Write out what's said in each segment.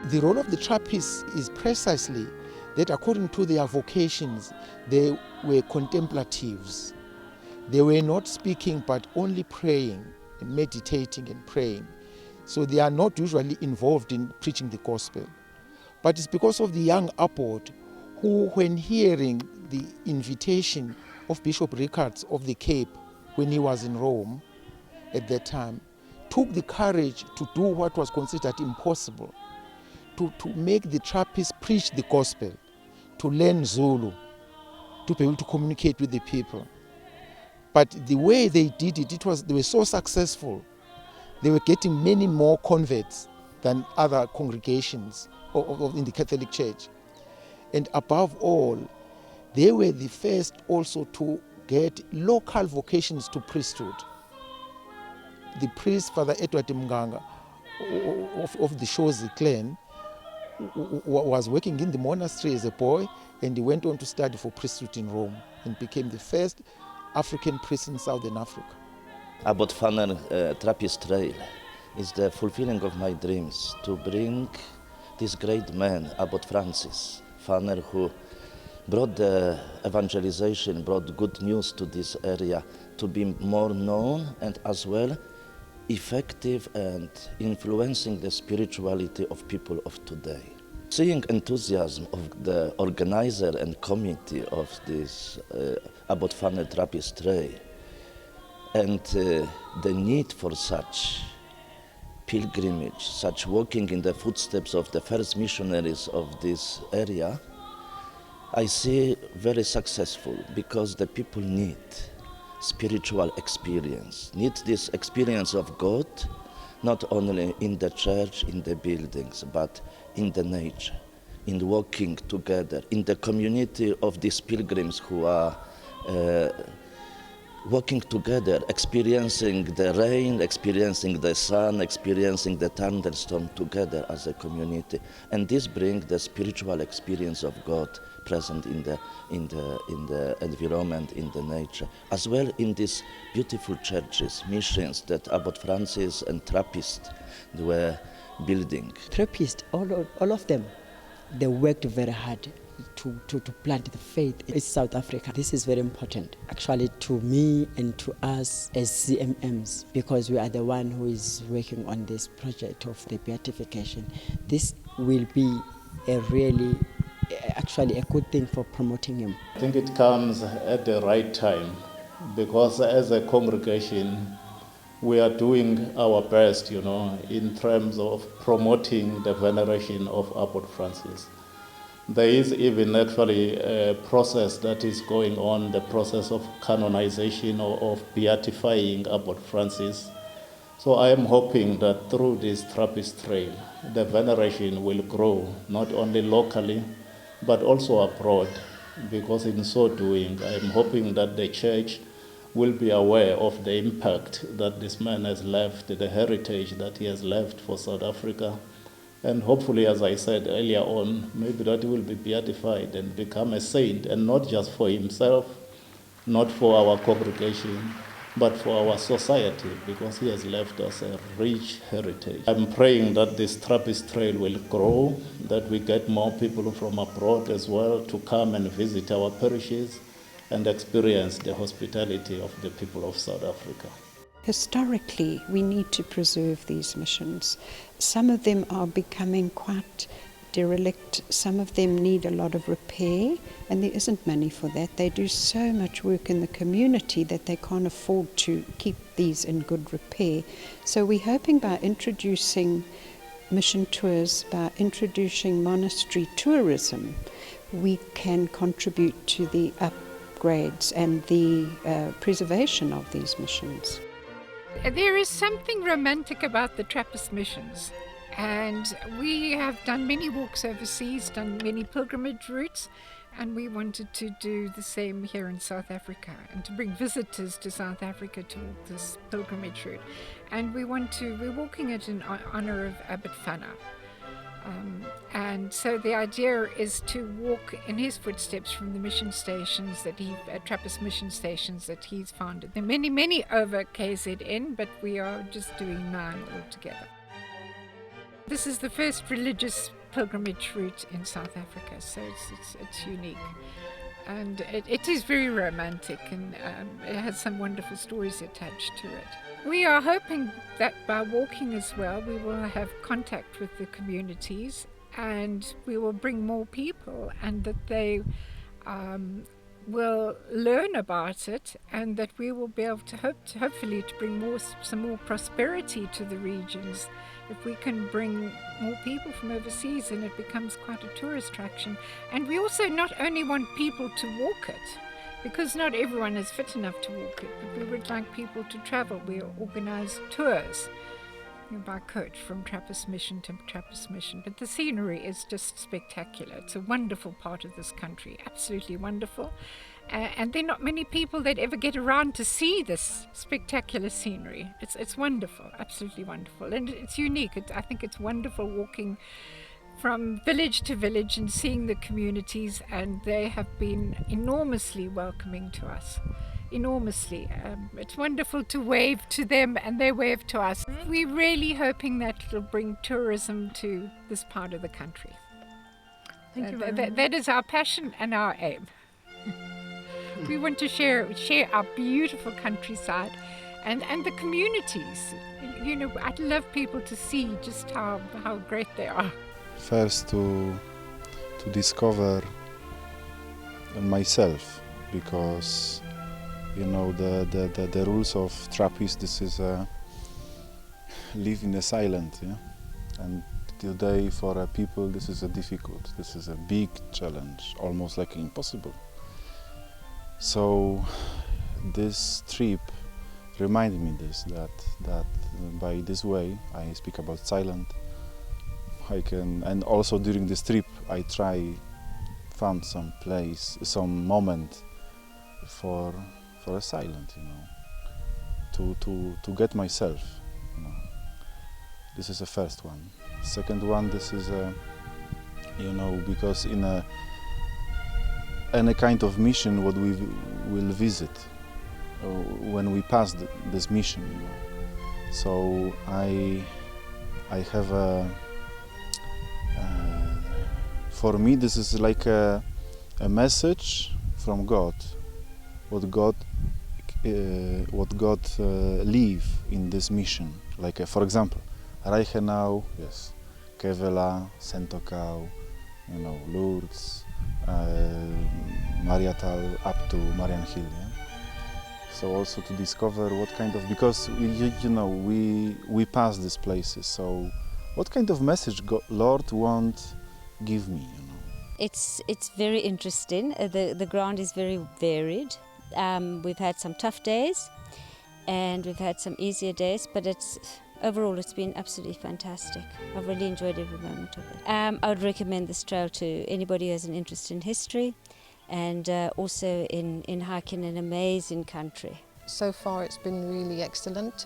The role of the Trappists is precisely that according to their vocations, they were contemplatives. They were not speaking but only praying, meditating and praying. So they are not usually involved in preaching the gospel. But it's because of the young abbot who, when hearing the invitation of Bishop Rickards of the Cape when he was in Rome at that time, took the courage to do what was considered impossible, to make the Trappists preach the gospel, to learn Zulu, to be able to communicate with the people. But the way they did it, they were so successful. They were getting many more converts than other congregations in the Catholic Church. And above all, they were the first also to get local vocations to priesthood. The priest, Father Edward Mganga of the Shozi clan, was working in the monastery as a boy, and he went on to study for priesthood in Rome and became the first African priest in Southern Africa. Abbot Fanner Trappist Trail is the fulfilling of my dreams to bring this great man, Abbot Francis Fanner, who brought the evangelization, brought good news to this area, to be more known and as well effective and influencing the spirituality of people of today. Seeing enthusiasm of the organizer and committee of this Abbot Fanner Trappist Trail and the need for such pilgrimage, such walking in the footsteps of the first missionaries of this area, I see very successful because the people need spiritual experience, need this experience of God, not only in the church, in the buildings, but in the nature, in walking together, in the community of these pilgrims who are walking together, experiencing the rain, experiencing the sun, experiencing the thunderstorm together as a community. And this brings the spiritual experience of God present in the environment, in the nature, as well in these beautiful churches, missions that Abbot Francis and Trappists were building. Trappists, all of them, they worked very hard to plant the faith in South Africa. This is very important, actually, to me and to us as CMMs, because we are the one who is working on this project of the beatification. This will be actually a good thing for promoting him. I think it comes at the right time, because as a congregation, we are doing our best, in terms of promoting the veneration of Abbot Francis. There is even actually a process that is going on, the process of canonization or of beatifying Abbot Francis. So I am hoping that through this Trappist trail, the veneration will grow, not only locally, but also abroad, because in so doing, I am hoping that the church will be aware of the impact that this man has left, the heritage that he has left for South Africa. And hopefully, as I said earlier on, maybe that he will be beatified and become a saint, and not just for himself, not for our congregation, but for our society, because he has left us a rich heritage. I'm praying that this Trappist trail will grow, that we get more people from abroad as well to come and visit our parishes and experience the hospitality of the people of South Africa. Historically, we need to preserve these missions. Some of them are becoming quite derelict. Some of them need a lot of repair, and there isn't money for that. They do so much work in the community that they can't afford to keep these in good repair. So we're hoping by introducing mission tours, by introducing monastery tourism, we can contribute to the upgrades and the preservation of these missions. There is something romantic about the Trappist missions, and we have done many walks overseas, done many pilgrimage routes, and we wanted to do the same here in South Africa and to bring visitors to South Africa to walk this pilgrimage route. And we're walking it in honor of Abbot Fanner. And so the idea is to walk in his footsteps from the mission stations Trappist mission stations that he's founded. There are many, many over KZN, but we are just doing 9 altogether. This is the first religious pilgrimage route in South Africa, so it's unique. And it is very romantic, and it has some wonderful stories attached to it. We are hoping that by walking as well, we will have contact with the communities, and we will bring more people, and that they will learn about it, and that we will be able to hopefully to bring some more prosperity to the regions. If we can bring more people from overseas, and it becomes quite a tourist attraction. And we also not only want people to walk it, because not everyone is fit enough to walk it, but we would like people to travel. We organise tours by coach from Trappist Mission to Trappist Mission. But the scenery is just spectacular. It's a wonderful part of this country, absolutely wonderful. And there are not many people that ever get around to see this spectacular scenery. It's wonderful, absolutely wonderful. And it's unique. I think it's wonderful walking from village to village and seeing the communities, and they have been enormously welcoming to us. Enormously. It's wonderful to wave to them and they wave to us. We're really hoping that it'll bring tourism to this part of the country. Thank you very much. That is our passion and our aim. We want to share our beautiful countryside and the communities. You know, I'd love people to see just how great they are. First to discover myself, because you know the rules of Trappist, this is live in a silent, yeah? And today for people this is a difficult, this is a big challenge, almost like impossible. So this trip reminded me that by this way I speak about silent, I can, and also during this trip I found some place, some moment for a silent, you know, to get myself, you know. This is the first one. Second one, this is you know, because in any kind of mission what we will visit when we pass this mission, you know. So I have a for me this is like a message from God, what God leave in this mission. Like for example, Mariannhill, yes, Kevela, Sentokau, you know, Lourdes, Mariannhill up to Mariannhill. Yeah? So also to discover what kind of, because you know we pass these places. So what kind of message Lord wants give me, you know? It's very interesting. The ground is very varied. We've had some tough days, and we've had some easier days, but overall it's been absolutely fantastic. I've really enjoyed every moment of it. I would recommend this trail to anybody who has an interest in history, and also in hiking an amazing country. So far it's been really excellent.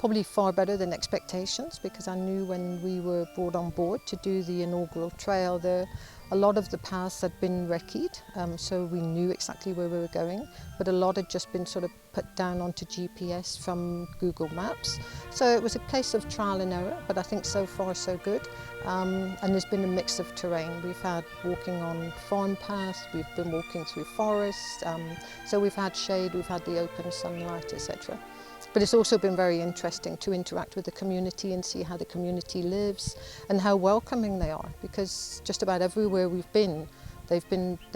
Probably far better than expectations, because I knew when we were brought on board to do the inaugural trail there, a lot of the paths had been recce'd, so we knew exactly where we were going, but a lot had just been sort of put down onto GPS from Google Maps. So it was a case of trial and error, but I think so far so good. And there's been a mix of terrain. We've had walking on farm paths, we've been walking through forests, so we've had shade, we've had the open sunlight, etc. But it's also been very interesting to interact with the community and see how the community lives and how welcoming they are, because just about everywhere we've been, they've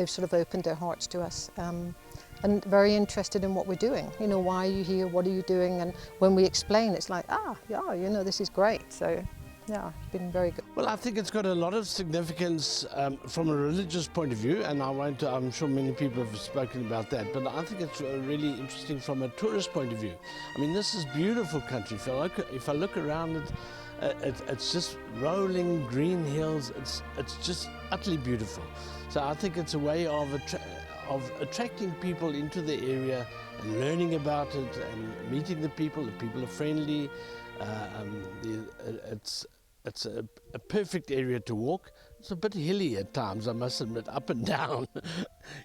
sort of opened their hearts to us and very interested in what we're doing. You know, why are you here? What are you doing? And when we explain, it's like, yeah, you know, this is great. So yeah, it's been very good. Well, I think it's got a lot of significance from a religious point of view, and I'm sure many people have spoken about that, but I think it's really interesting from a tourist point of view. I mean, this is beautiful country. If I look around it, it's just rolling green hills. It's just utterly beautiful. So I think it's a way of attracting people into the area and learning about it and meeting the people. The people are friendly. It's a perfect area to walk. It's a bit hilly at times, I must admit, up and down.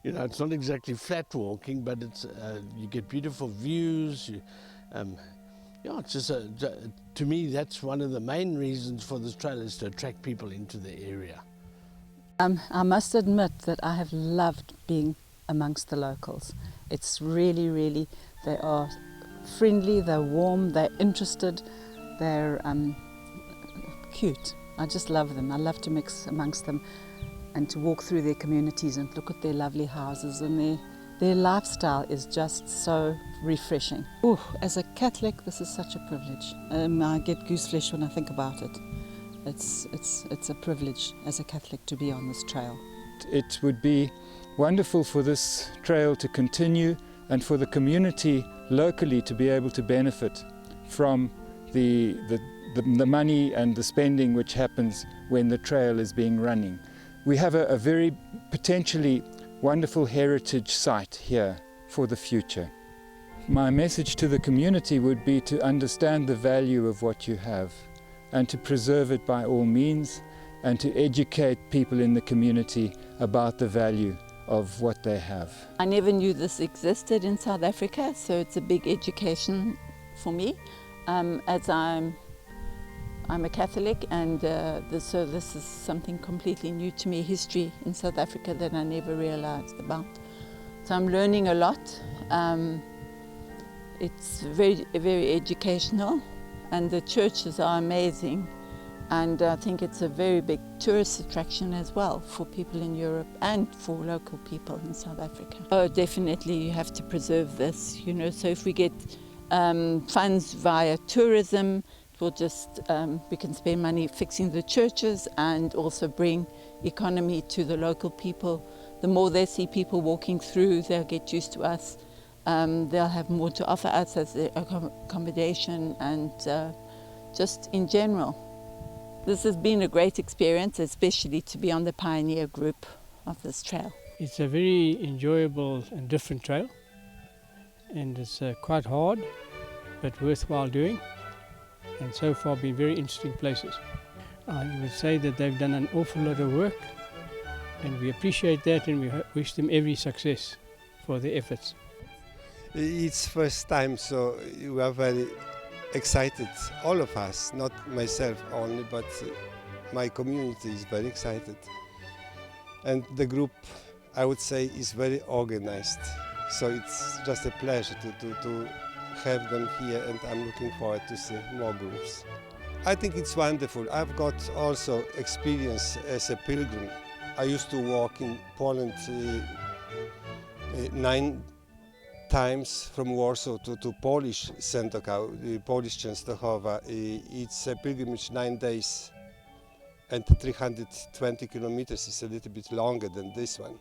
You know, it's not exactly flat walking, but it's you get beautiful views. Yeah, it's just to me, that's one of the main reasons for this trail, is to attract people into the area. I must admit that I have loved being amongst the locals. It's really, they are friendly, they're warm, they're interested, they're cute. I just love them. I love to mix amongst them and to walk through their communities and look at their lovely houses, and their lifestyle is just so refreshing. Ooh, as a Catholic, this is such a privilege. I get gooseflesh when I think about it. It's a privilege as a Catholic to be on this trail. It would be wonderful for this trail to continue and for the community locally to be able to benefit from the money and the spending which happens when the trail is being running. We have a very potentially wonderful heritage site here for the future. My message to the community would be to understand the value of what you have and to preserve it by all means, and to educate people in the community about the value of what they have. I never knew this existed in South Africa, so it's a big education for me, as I'm a Catholic, and so this is something completely new to me, history in South Africa that I never realized about. So I'm learning a lot. It's very educational, and the churches are amazing, and I think it's a very big tourist attraction as well for people in Europe and for local people in South Africa. Oh, definitely you have to preserve this, you know, so if we get funds via tourism, we'll just, we can spend money fixing the churches and also bring economy to the local people. The more they see people walking through, they'll get used to us. They'll have more to offer us as accommodation and just in general. This has been a great experience, especially to be on the pioneer group of this trail. It's a very enjoyable and different trail, and it's quite hard but worthwhile doing, and so far been very interesting places. I would say that they've done an awful lot of work, and we appreciate that, and we wish them every success for their efforts. It's first time, so we are very excited, all of us, not myself only, but my community is very excited. And the group, I would say, is very organized. So it's just a pleasure to have them here, and I'm looking forward to see more groups. I think it's wonderful. I've got also experience as a pilgrim. I used to walk in Poland 9 times from Warsaw to Polish Sętokał, Polish Częstochowa. It's a pilgrimage 9 days and 320 kilometers. Is a little bit longer than this one.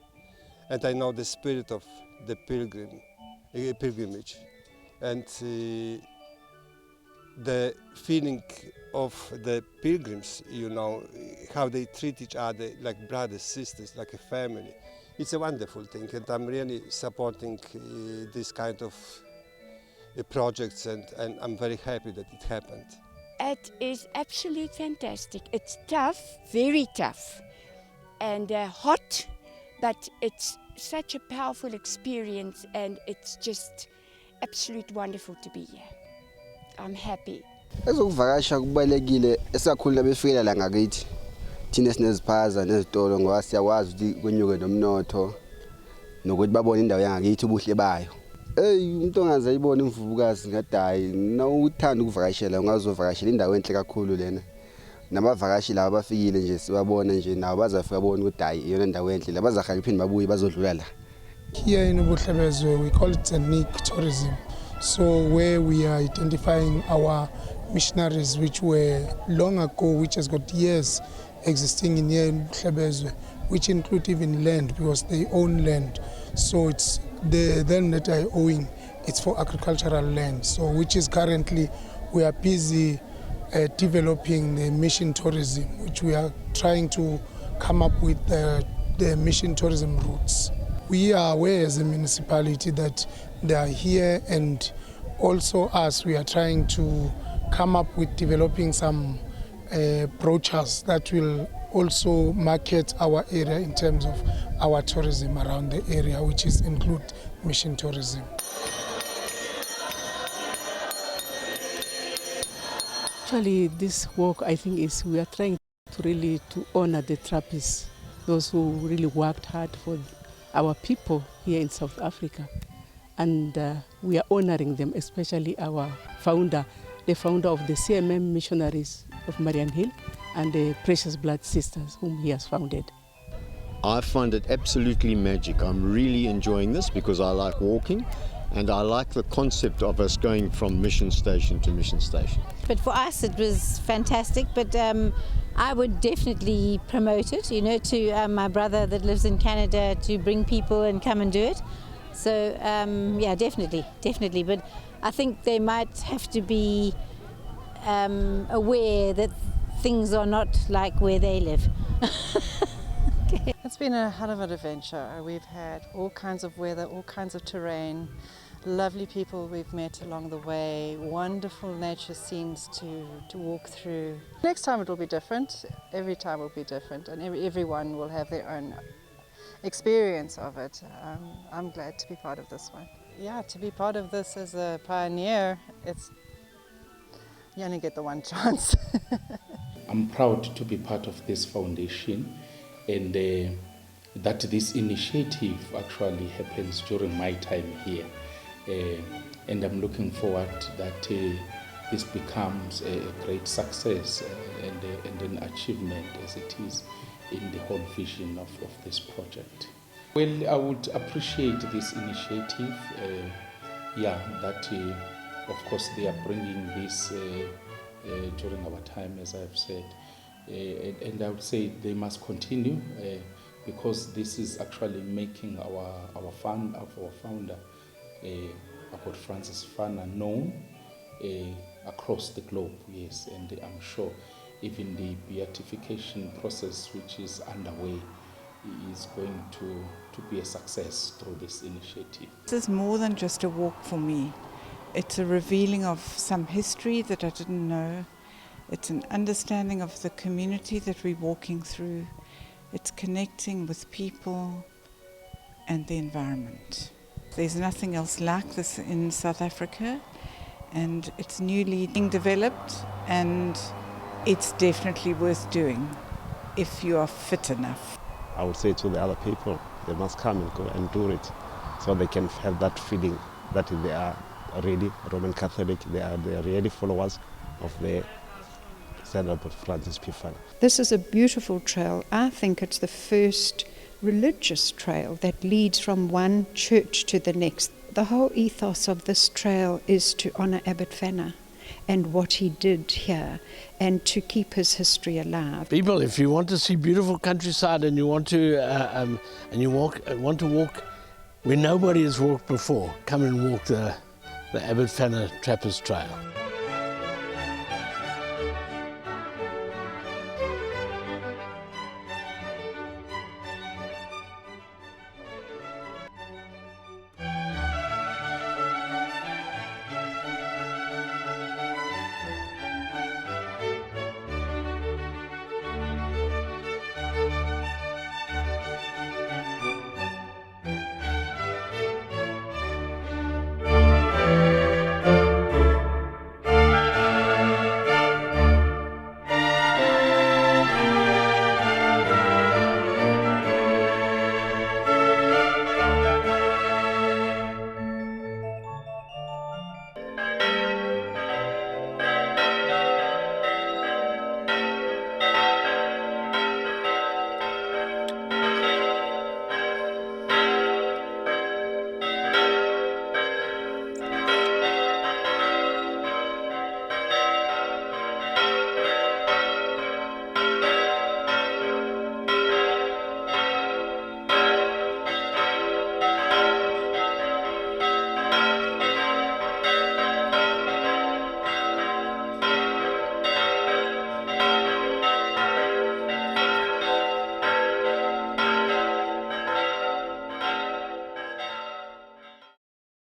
And I know the spirit of the pilgrimage and the feeling of the pilgrims, you know, how they treat each other like brothers, sisters, like a family. It's a wonderful thing, and I'm really supporting this kind of projects, and I'm very happy that it happened. It is absolutely fantastic. It's tough, very tough, and hot, but it's such a powerful experience, and it's just absolutely wonderful to be here. I'm happy. Ezokuvakasha kubalekile esakhulula befika la ngakithi. Thina sineziphaza nezitolo ngoba siyakwazi ukuthi kwenyuke nomnotho nokuthi babone indawo yangakithi ubuhle bayo. Umuntu ongaze ayibone imvubukazi ngathi hayi nawuthanda ukuvakashela ungazovakashela indawo enhle kakhulu lena. Nabavakashi laba bafikile nje sibabona nje nawo bazafika babone ukuthi hayi iyona indawo enhle la bazakhaya iphinde babuye bazodlula la. Here in Ubuhlebezwe we call it ethnic tourism. So where we are identifying our missionaries which were long ago, which has got years existing in here in Ubuhlebezwe, which include even land because they own land. So it's the land that are owing, it's for agricultural land. So which is currently we are busy developing the mission tourism, which we are trying to come up with the mission tourism routes. We are aware as a municipality that they are here, and also us, we are trying to come up with developing some brochures that will also market our area in terms of our tourism around the area, which is include mission tourism. Actually, this walk, I think, we are trying to really honor the Trappists, those who really worked hard for our people here in South Africa. And we are honoring them, especially our founder, the founder of the CMM missionaries of Mariannhill and the Precious Blood Sisters, whom he has founded. I find it absolutely magic. I'm really enjoying this because I like walking and I like the concept of us going from mission station to mission station. But for us it was fantastic, but I would definitely promote it, to my brother that lives in Canada, to bring people and come and do it. So yeah, definitely. But I think they might have to be aware that things are not like where they live. Okay. It's been a hell of an adventure. We've had all kinds of weather, all kinds of terrain, lovely people we've met along the way, wonderful nature scenes to walk through. Next time it will be different, every time will be different, and everyone will have their own experience of it. I'm glad to be part of this one. Yeah, to be part of this as a pioneer, you only get the one chance. I'm proud to be part of this foundation, and that this initiative actually happens during my time here. And I'm looking forward that this becomes a great success and an achievement as it is in the whole vision of this project. Well, I would appreciate this initiative, that of course they are bringing this during our time, as I've said, and I would say they must continue because this is actually making our founder, Abbot Francis Fana, known across the globe, yes, and I'm sure even the beatification process which is underway is going to be a success through this initiative. This is more than just a walk for me. It's a revealing of some history that I didn't know. It's an understanding of the community that we're walking through. It's connecting with people and the environment. There's nothing else like this in South Africa, and it's newly being developed, and it's definitely worth doing if you are fit enough. I would say to the other people, they must come and go and do it so they can have that feeling that they are already Roman Catholic, they are really followers of the Saint Abbot Francis P. Fana. This is a beautiful trail. I think it's the first religious trail that leads from one church to the next. The whole ethos of this trail is to honour Abbot Fana and what he did here, and to keep his history alive. People, if you want to see beautiful countryside and you want to want to walk where nobody has walked before, come and walk the Abbot Fana Trappist Trail.